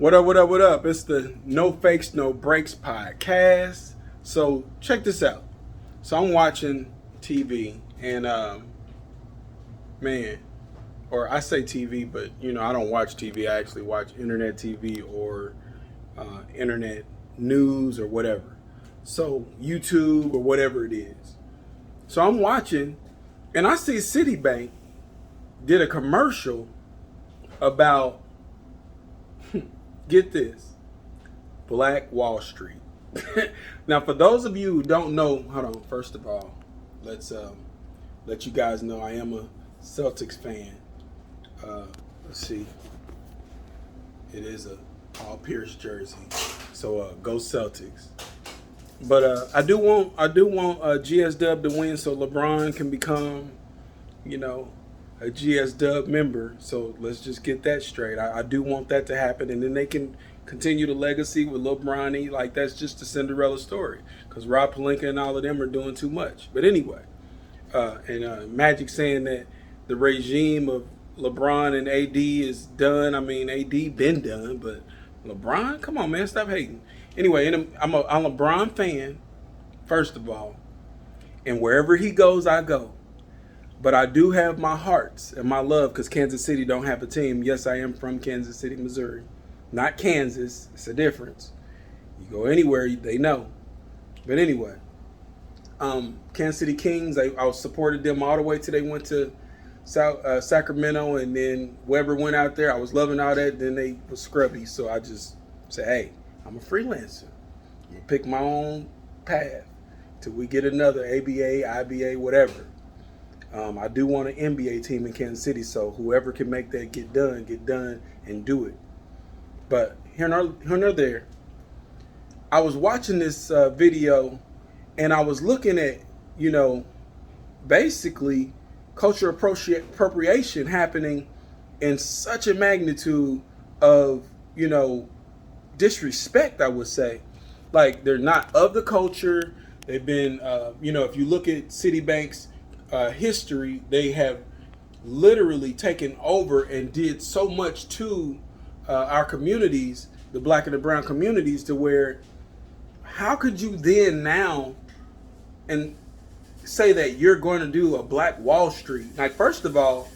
What up, what up, what up? It's the No Fakes, No Breaks podcast. So check this out. So I'm watching TV and man, or I say TV, but I don't watch TV. I actually watch internet TV or internet news or whatever. So YouTube or whatever it is. So I'm watching and I see Citibank did a commercial about get this, Black Wall Street. Now, for those of you who don't know, hold on. First of all, let's let you guys know I am a Celtics fan. Let's see, it is a Paul Pierce jersey, so go Celtics. But I do want GSW to win, so LeBron can become, a GSW member. So let's just get that straight. I do want that to happen, and then they can continue the legacy with Lil Bronny. Like, that's just a Cinderella story, because Rob Pelinka and all of them are doing too much. But anyway, and Magic saying that the regime of LeBron and AD is done. I mean, AD been done, but LeBron, come on, man, stop hating. Anyway, I'm a LeBron fan, first of all, and wherever he goes, I go. But I do have my hearts and my love because Kansas City don't have a team. Yes, I am from Kansas City, Missouri. Not Kansas. It's a difference. You go anywhere, they know. But anyway, Kansas City Kings, I supported them all the way till they went to Sacramento, and then Weber went out there. I was loving all that. Then they were scrubby. So I just said, hey, I'm a freelancer. I'm going to pick my own path till we get another ABA, IBA, whatever. I do want an NBA team in Kansas City, so whoever can make that get done and do it. But here nor there, I was watching this video, and I was looking at, basically cultural appropriation happening in such a magnitude of, disrespect, I would say. Like, they're not of the culture. They've been, if you look at Citibank's history, they have literally taken over and did so much to our communities, the black and the brown communities, to where how could you then now and say that you're going to do a Black Wall Street? Like, first of all,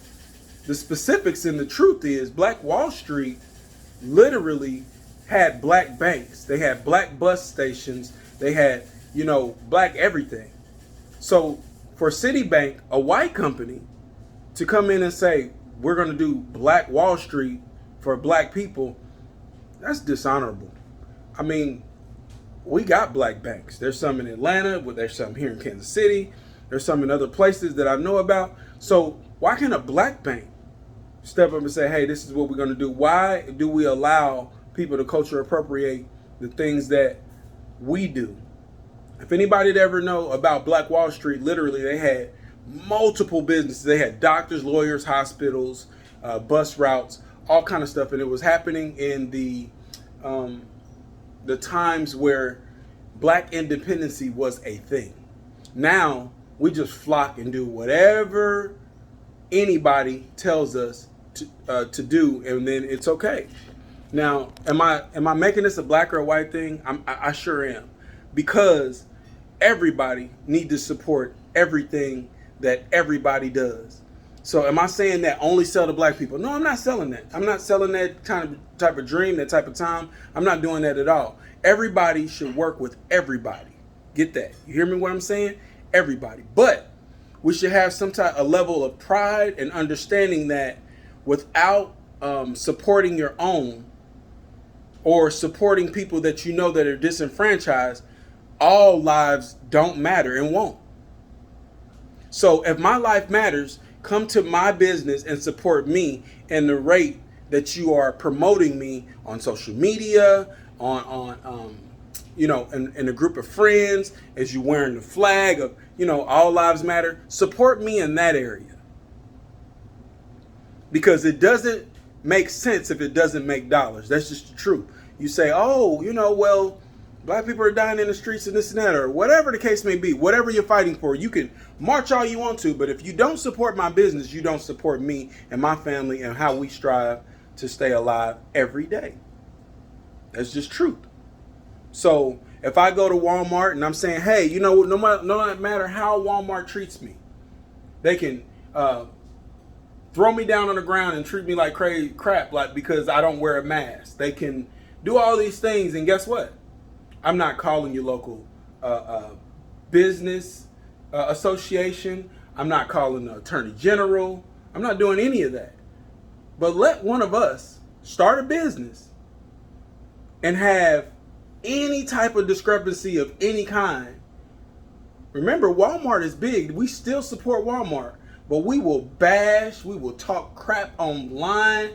the specifics and the truth is Black Wall Street literally had black banks. They had black bus stations. They had, black everything. So for Citibank, a white company, to come in and say, we're going to do Black Wall Street for black people, that's dishonorable. I mean, we got black banks. There's some in Atlanta, but there's some here in Kansas City. There's some in other places that I know about. So why can't a black bank step up and say, hey, this is what we're going to do? Why do we allow people to culture appropriate the things that we do? If anybody that ever know about Black Wall Street, literally they had multiple businesses. They had doctors, lawyers, hospitals, bus routes, all kind of stuff. And it was happening in the times where black independency was a thing. Now we just flock and do whatever anybody tells us to do, and then it's okay. Now, am I making this a black or a white thing? I sure am. Because everybody need to support everything that everybody does. So am I saying that only sell to black people? No, I'm not selling that. I'm not selling that type of dream, that type of time. I'm not doing that at all. Everybody should work with everybody. Get that? You hear me what I'm saying? Everybody. But we should have a level of pride and understanding that without supporting your own or supporting people that that are disenfranchised, all lives don't matter and won't. So if my life matters, come to my business and support me in the rate that you are promoting me on social media, in a group of friends, as you wearing the flag of, all lives matter. Support me in that area. Because it doesn't make sense if it doesn't make dollars. That's just the truth. You say, oh, well, black people are dying in the streets and this and that, or whatever the case may be, whatever you're fighting for, you can march all you want to, but if you don't support my business, you don't support me and my family and how we strive to stay alive every day. That's just truth. So if I go to Walmart and I'm saying, hey, you know, no matter how Walmart treats me, they can throw me down on the ground and treat me like crazy crap, like because I don't wear a mask. They can do all these things, and guess what? I'm not calling your local business association. I'm not calling the attorney general. I'm not doing any of that. But let one of us start a business and have any type of discrepancy of any kind. Remember, Walmart is big. We still support Walmart, but we will bash, we will talk crap online.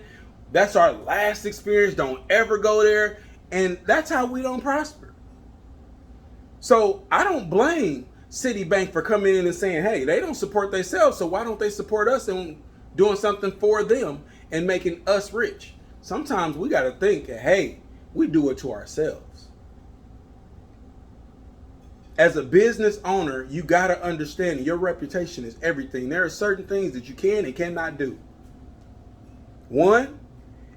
That's our last experience. Don't ever go there. And that's how we don't prosper. So I don't blame Citibank for coming in and saying, hey, they don't support themselves, so why don't they support us and doing something for them and making us rich? Sometimes we got to think, hey, we do it to ourselves. As a business owner, you got to understand your reputation is everything. There are certain things that you can and cannot do. One,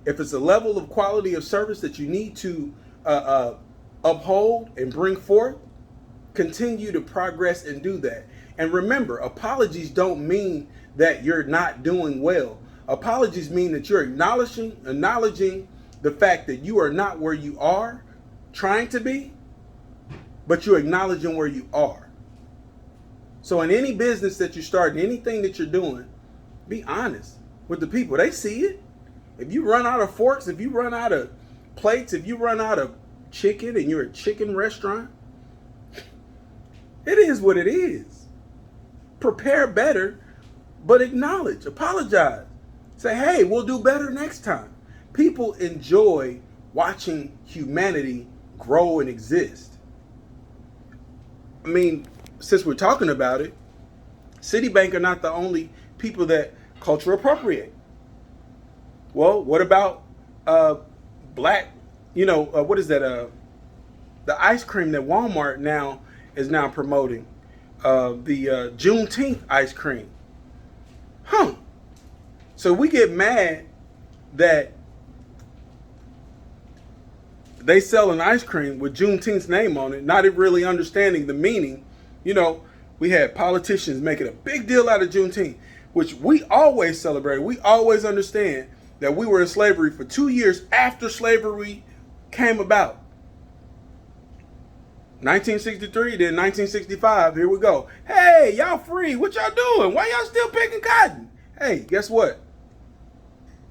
if it's a level of quality of service that you need to uphold and bring forth, continue to progress and do that. And remember, apologies don't mean that you're not doing well. Apologies mean that you're acknowledging the fact that you are not where you are trying to be, but you're acknowledging where you are. So in any business that you start, in anything that you're doing, be honest with the people. They see it. If you run out of forks, if you run out of plates, if you run out of chicken and you're a chicken restaurant, it is what it is. Prepare better, but acknowledge, apologize. Say, hey, we'll do better next time. People enjoy watching humanity grow and exist. I mean, since we're talking about it, Citibank are not the only people that culture appropriate. Well, what about black, what is that? The ice cream that Walmart now is now promoting, the Juneteenth ice cream. So we get mad that they sell an ice cream with Juneteenth's name on it, not really understanding the meaning. We had politicians making a big deal out of Juneteenth, which we always celebrate. We always understand that we were in slavery for 2 years after slavery came about. 1963, then 1965, here we go. Hey, y'all free. What y'all doing? Why y'all still picking cotton? Hey, guess what?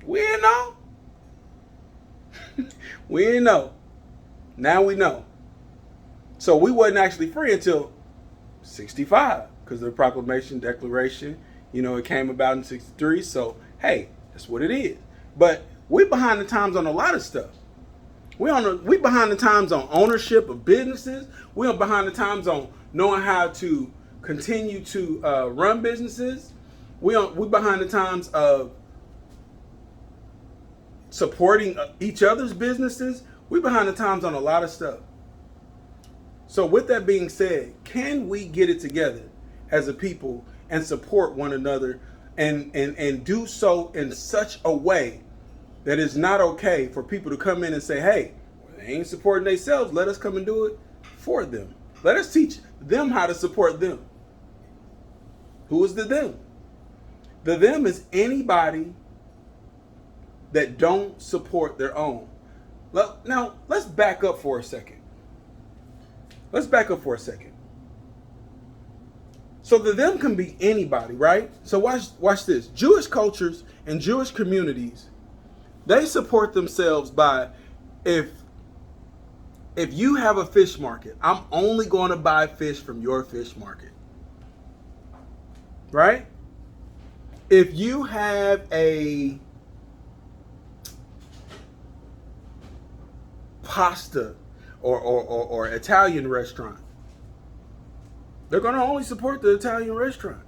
We didn't know. We didn't know. Now we know. So we wasn't actually free until 65 because of the Proclamation, Declaration. It came about in 63. So, hey, that's what it is. But we behind the times on a lot of stuff. We behind the times on ownership of businesses. We are behind the times on knowing how to continue to run businesses. We behind the times of supporting each other's businesses. We behind the times on a lot of stuff. So with that being said, can we get it together as a people and support one another and do so in such a way that it's not okay for people to come in and say, hey, they ain't supporting themselves. Let us come and do it for them. Let us teach them how to support them. Who is the them? The them is anybody that don't support their own. Now, let's back up for a second. So the them can be anybody, right? So watch this. Jewish cultures and Jewish communities, they support themselves by, if you have a fish market, I'm only going to buy fish from your fish market. Right? If you have a pasta or Italian restaurant, they're going to only support the Italian restaurant.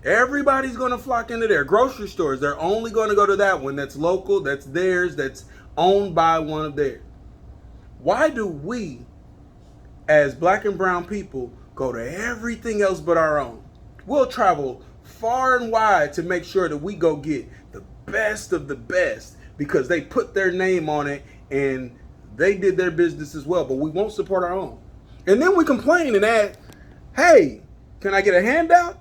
Everybody's going to flock into their grocery stores. They're only going to go to that one that's local, that's theirs, that's owned by one of theirs. Why do we, as black and brown people, go to everything else but our own? We'll travel far and wide to make sure that we go get the best of the best because they put their name on it and They did their business as well, but we won't support our own. And then we complain and ask, hey, can I get a handout?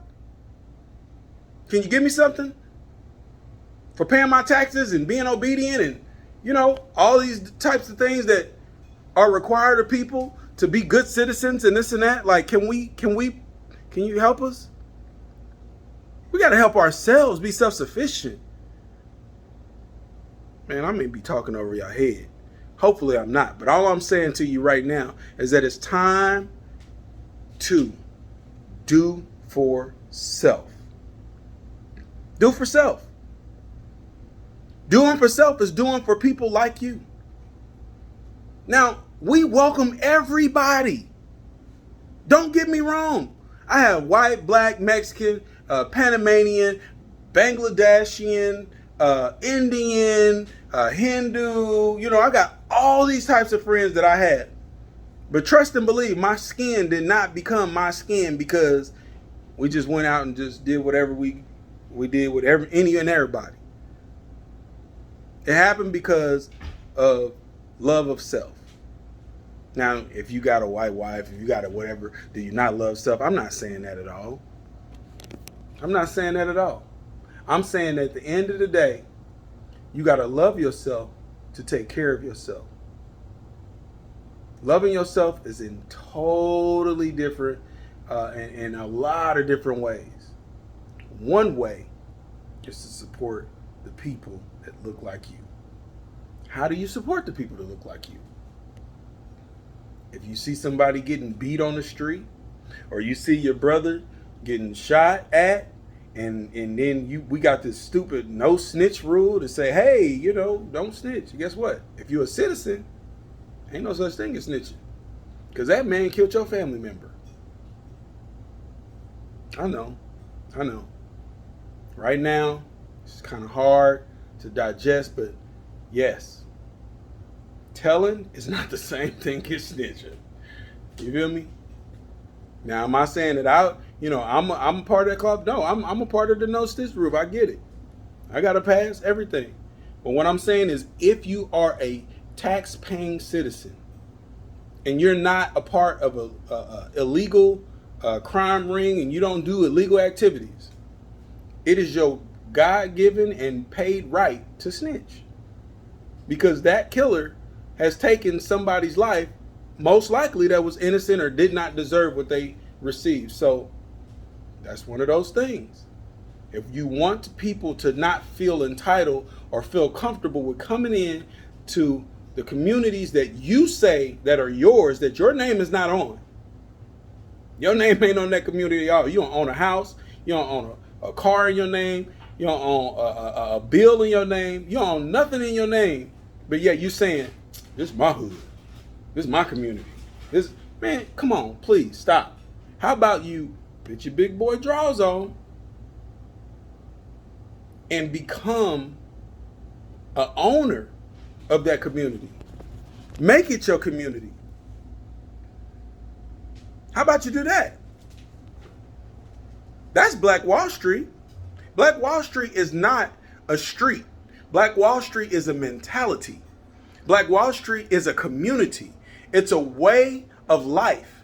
Can you give me something for paying my taxes and being obedient and, all these types of things that are required of people to be good citizens and this and that? Like, can you help us? We got to help ourselves be self-sufficient. Man, I may be talking over your head. Hopefully I'm not. But all I'm saying to you right now is that it's time to do for self. Do for self. Doing for self is doing for people like you. Now, we welcome everybody. Don't get me wrong. I have white, black, Mexican, Panamanian, Bangladeshian, Indian, Hindu. I got all these types of friends that I had. But trust and believe, my skin did not become my skin because we just went out and just did whatever we did with any and everybody. It happened because of love of self. Now, if you got a white wife, if you got a whatever, do you not love self? I'm not saying that at all. I'm not saying that at all. I'm saying that at the end of the day, you got to love yourself to take care of yourself. Loving yourself is in totally different, in a lot of different ways. One way is to support the people that look like you. How do you support the people that look like you? If you see somebody getting beat on the street, or you see your brother getting shot at, and then we got this stupid no snitch rule to say, hey, don't snitch. Guess what? If you're a citizen, ain't no such thing as snitching, because that man killed your family member. I know. Right now, it's kind of hard to digest, but yes, telling is not the same thing as snitching. You feel me? Now, am I saying that I'm a part of that club? No, I'm a part of the no snitch rule. I get it. I gotta pass everything. But what I'm saying is, if you are a tax-paying citizen and you're not a part of a illegal crime ring and you don't do illegal activities, it is your God-given and paid right to snitch, because that killer has taken somebody's life, most likely that was innocent or did not deserve what they received. So that's one of those things. If you want people to not feel entitled or feel comfortable with coming in to the communities that you say that are yours, that your name is not on. Your name ain't on that community at all. You don't own a house. You don't own a car in your name. You don't own a bill in your name. You don't own nothing in your name. But yet you saying, this is my hood. This is my community. Man, come on, please stop. How about you put your big boy drawers on and become an owner of that community? Make it your community. How about you do that? That's Black Wall Street. Black Wall Street is not a street. Black Wall Street is a mentality. Black Wall Street is a community. It's a way of life.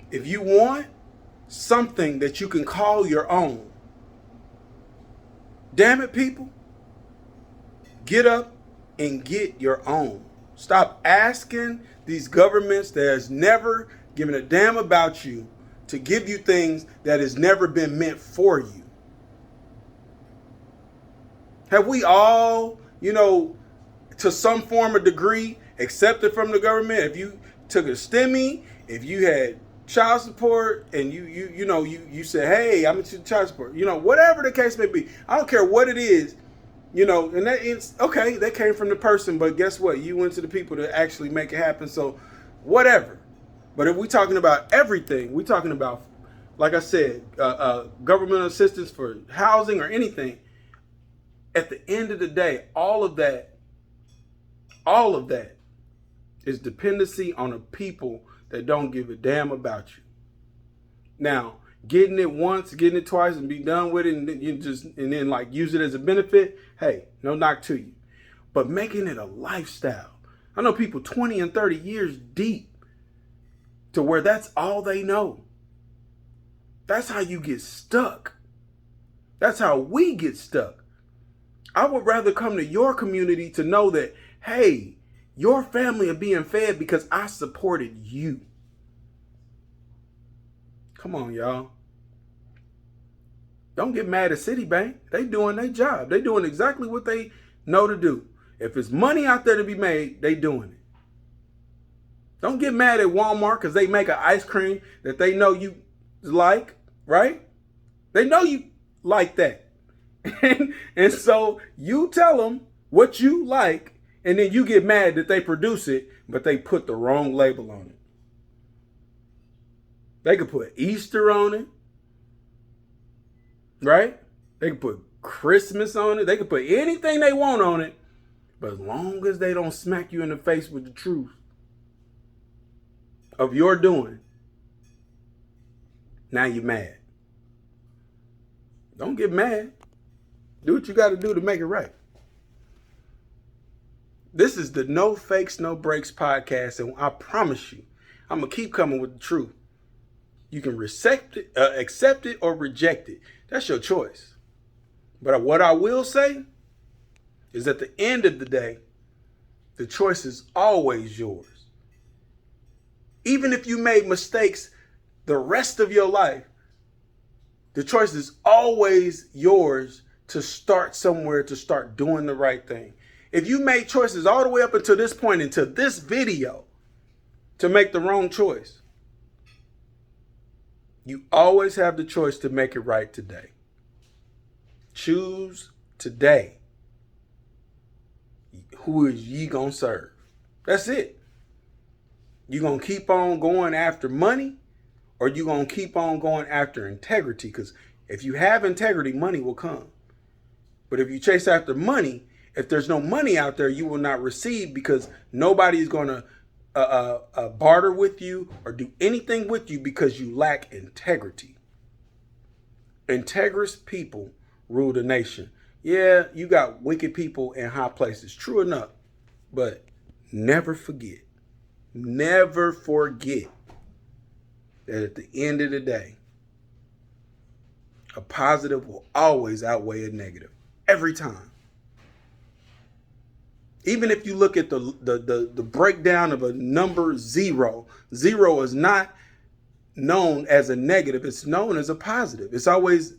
If you want something that you can call your own, damn it, people, get up and get your own. Stop asking these governments that has never given a damn about you to give you things that has never been meant for you. Have we all, to some form of degree, accepted from the government? If you took a STEMI, if you had child support, and you said, hey, I'm into child support, whatever the case may be, I don't care what it is, and that it's okay, that came from the person, but guess what? You went to the people to actually make it happen. So whatever. But if we're talking about everything, we're talking about, like I said, governmental assistance for housing or anything. At the end of the day, all of that is dependency on a people that don't give a damn about you. Now, getting it once, getting it twice, and be done with it, and then use it as a benefit, hey, no knock to you. but making it a lifestyle. I know people 20 and 30 years deep to where that's all they know. That's how you get stuck. That's how we get stuck. I would rather come to your community to know that, hey, your family are being fed because I supported you. Come on, y'all. Don't get mad at Citibank. They doing their job. They doing exactly what they know to do. If it's money out there to be made, they doing it. Don't get mad at Walmart because they make an ice cream that they know you like, right? They know you like that. And so you tell them what you like, and then you get mad that they produce it, but they put the wrong label on it. They could put Easter on it, right? They could put Christmas on it. They could put anything they want on it, but as long as they don't smack you in the face with the truth of your doing, now you're mad. Don't get mad. Do what you got to do to make it right. This is the No Fakes, No Breaks podcast, and I promise you, I'm going to keep coming with the truth. You can accept it or reject it. That's your choice. But what I will say is at the end of the day, the choice is always yours. Even if you made mistakes the rest of your life, the choice is always yours to start somewhere, to start doing the right thing. If you made choices all the way up until this point, into this video, to make the wrong choice, you always have the choice to make it right today. Choose today. Who is ye gonna serve? That's it. You gonna keep on going after money, or you gonna keep on going after integrity? Because if you have integrity, money will come. But if you chase after money, if there's no money out there, you will not receive, because nobody is going to barter with you or do anything with you because you lack integrity. Integrous people rule the nation. Yeah, you got wicked people in high places. True enough. But never forget that at the end of the day, a positive will always outweigh a negative. Every time. Even if you look at the breakdown of a number zero, zero is not known as a negative. It's known as a positive. It's always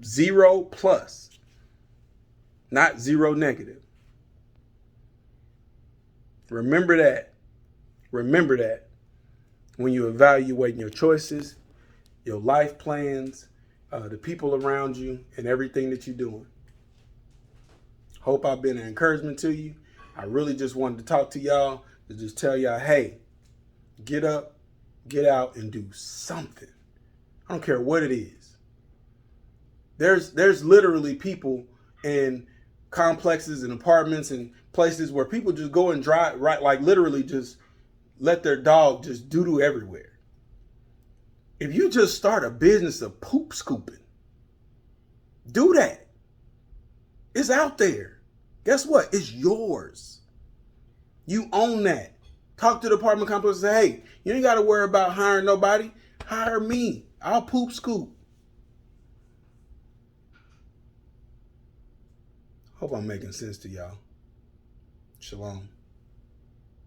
0 plus, not 0 negative. Remember that. Remember that when you're evaluating your choices, your life plans, the people around you, and everything that you're doing. Hope I've been an encouragement to you. I really just wanted to talk to y'all, to just tell y'all, hey, get up, get out, and do something. I don't care what it is. There's literally people in complexes and apartments and places where people just go and drive, right, like literally just let their dog just doo-doo everywhere. If you just start a business of poop scooping, do that. It's out there. Guess what? It's yours. You own that. Talk to the apartment complex and say, hey, you ain't got to worry about hiring nobody. Hire me. I'll poop scoop. Hope I'm making sense to y'all. Shalom.